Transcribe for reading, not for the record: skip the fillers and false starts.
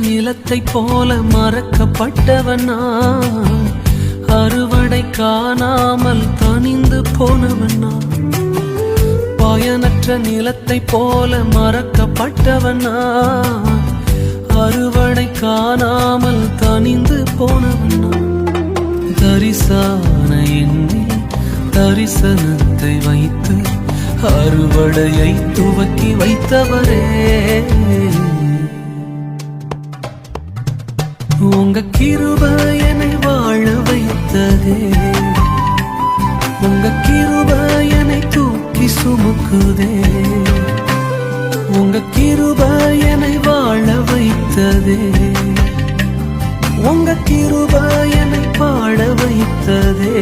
நிலத்தை போல மறக்கப்பட்டவன் நான், அறுவடை காணாமல் தனிந்து போனவன் நான். பயனற்ற நிலத்தை போல மறக்கப்பட்டவன் நான், அறுவடை காணாமல் தனிந்து போனவன் நான். தரிசான எண்ணில் தரிசனத்தை வைத்து அறுவடையை துவக்கி வைத்தவரே, உங்க கிருபை என்னை வாழ வைத்ததே, உங்க கிருபை என்னை தூக்கி சுமக்குதே, உங்க கிருபை என்னை வாழ வைத்ததே, உங்க கிருபை என்னை பாட வைத்ததே.